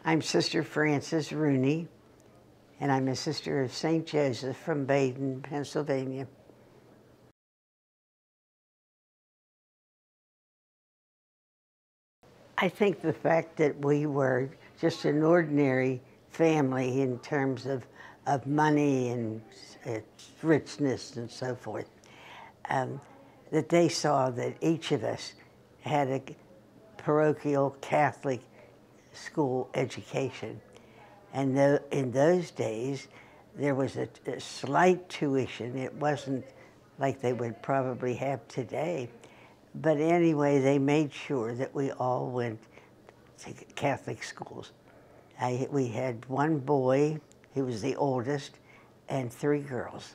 I'm Sister Frances Rooney, and I'm a sister of St. Joseph from Baden, Pennsylvania. I think the fact that we were just an ordinary family in terms of money and richness and so forth, that they saw that each of us had a parochial Catholic school education. And in those days, there was a slight tuition. It wasn't like they would probably have today. But anyway, they made sure that we all went to Catholic schools. We had one boy, he was the oldest, and 3 girls.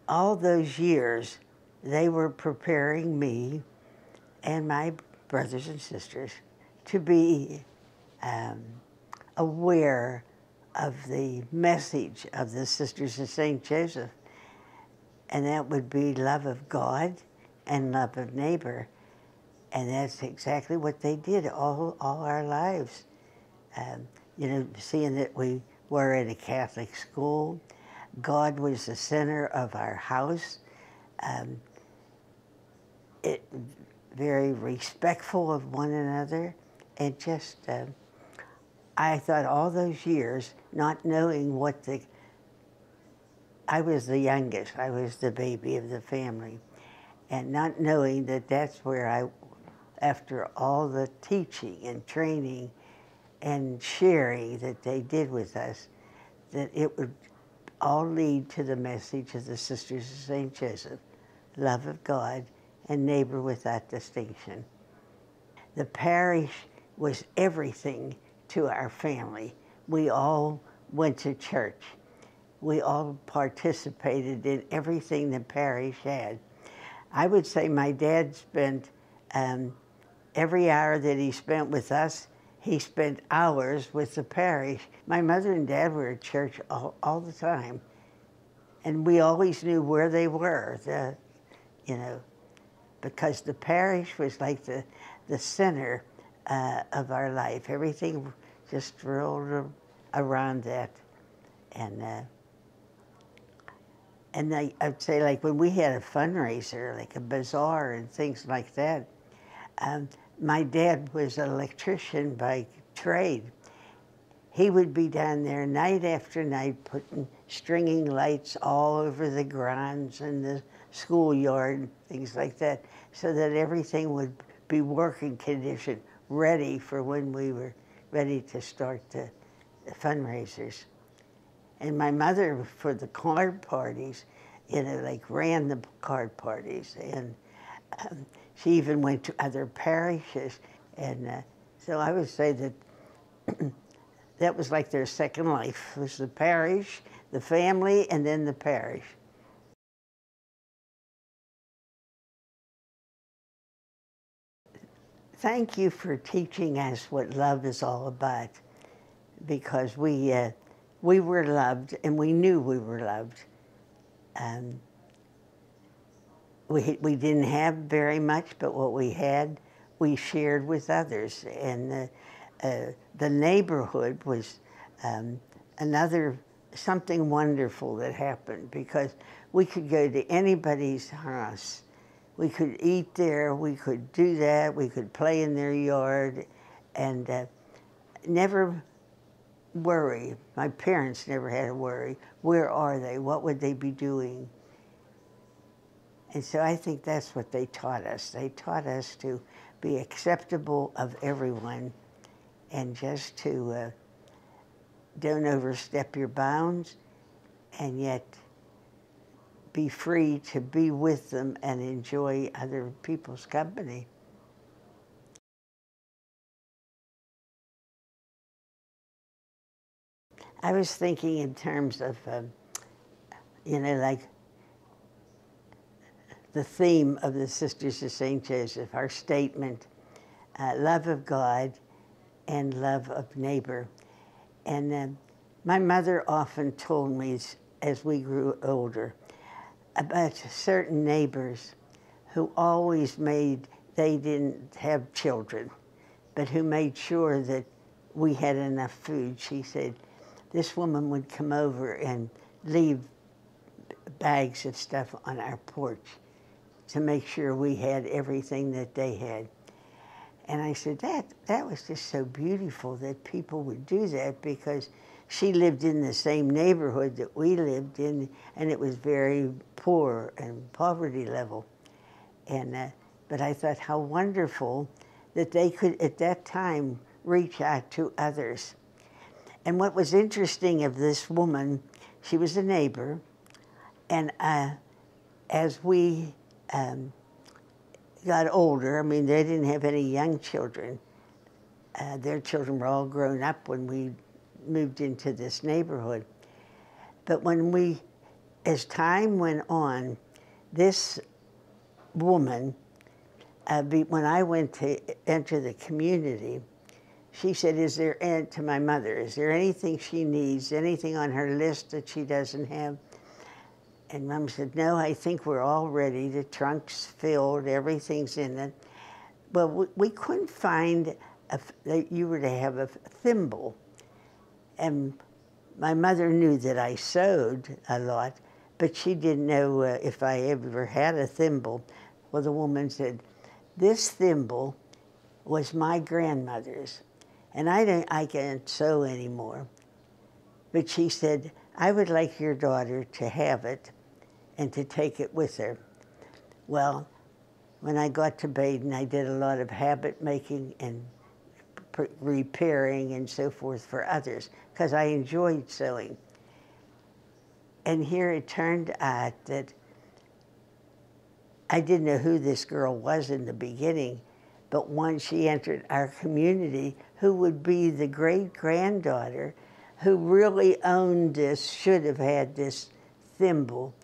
All those years, they were preparing me and my brothers and sisters to be aware of the message of the Sisters of St. Joseph, and that would be love of God and love of neighbor. And that's exactly what they did all our lives. You know, seeing that we were at a Catholic school, God was the center of our house. Very respectful of one another, and just, I thought all those years, not knowing what I was the youngest, I was the baby of the family, and not knowing that that's where after all the teaching and training and sharing that they did with us, that it would all lead to the message of the Sisters of St. Joseph, love of God and neighbor without distinction. The parish was everything to our family. We all went to church. We all participated in everything the parish had. I would say my dad spent, every hour that he spent with us, he spent hours with the parish. My mother and dad were at church all the time, and we always knew where they were, you know, because the parish was like the center of our life. Everything just rolled around that. And I'd say, like, when we had a fundraiser, like a bazaar and things like that, my dad was an electrician by trade. He would be down there night after night stringing lights all over the grounds and the schoolyard, things like that, so that everything would be working condition, ready for when we were ready to start the fundraisers. And my mother, for the card parties, you know, like ran the card parties, and she even went to other parishes. And so I would say that that was like their second life. It was the parish, the family, and then the parish. Thank you for teaching us what love is all about, because we were loved, and we knew we were loved. We didn't have very much, but what we had, we shared with others. And the neighborhood was something wonderful that happened, because we could go to anybody's house. We could eat there, we could do that, we could play in their yard, and never worry. My parents never had to worry. Where are they? What would they be doing? And so I think that's what they taught us. They taught us to be acceptable of everyone, and just to don't overstep your bounds, and yet be free to be with them and enjoy other people's company. I was thinking in terms of, you know, like the theme of the Sisters of St. Joseph, our statement, love of God and love of neighbor. And my mother often told me, as we grew older, about certain neighbors who always they didn't have children, but who made sure that we had enough food. She said this woman would come over and leave bags of stuff on our porch to make sure we had everything that they had. And I said, that was just so beautiful that people would do that, because she lived in the same neighborhood that we lived in, and it was very poor and poverty level. And but I thought how wonderful that they could, at that time, reach out to others. And what was interesting of this woman, she was a neighbor, and as we got older, I mean, they didn't have any young children. Their children were all grown up when we moved into this neighborhood. But as time went on, this woman, when I went to enter the community, she said, to my mother, is there anything she needs, anything on her list that she doesn't have? And Mom said, no, I think we're all ready. The trunk's filled, everything's in it. Well, we couldn't find that you were to have a thimble. And my mother knew that I sewed a lot, but she didn't know if I ever had a thimble. Well, the woman said, this thimble was my grandmother's, and I can't sew anymore. But she said, I would like your daughter to have it and to take it with her. Well, when I got to Baden, I did a lot of habit making and repairing and so forth for others, because I enjoyed sewing. And here it turned out that I didn't know who this girl was in the beginning, but once she entered our community, who would be the great-granddaughter who really owned this, should have had this thimble,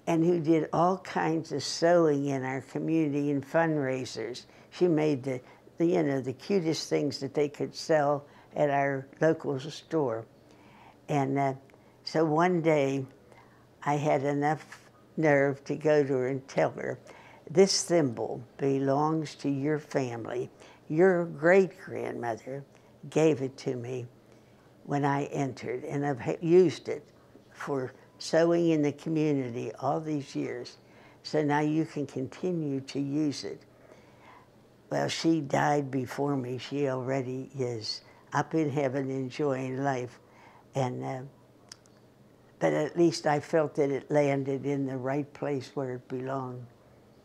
and who did all kinds of sewing in our community and fundraisers. She made the cutest things that they could sell at our local store. And so one day, I had enough nerve to go to her and tell her, this thimble belongs to your family. Your great-grandmother gave it to me when I entered, and I've used it for sewing in the community all these years. So now you can continue to use it. Well, she died before me. She already is up in heaven enjoying life. And but at least I felt that it landed in the right place where it belonged.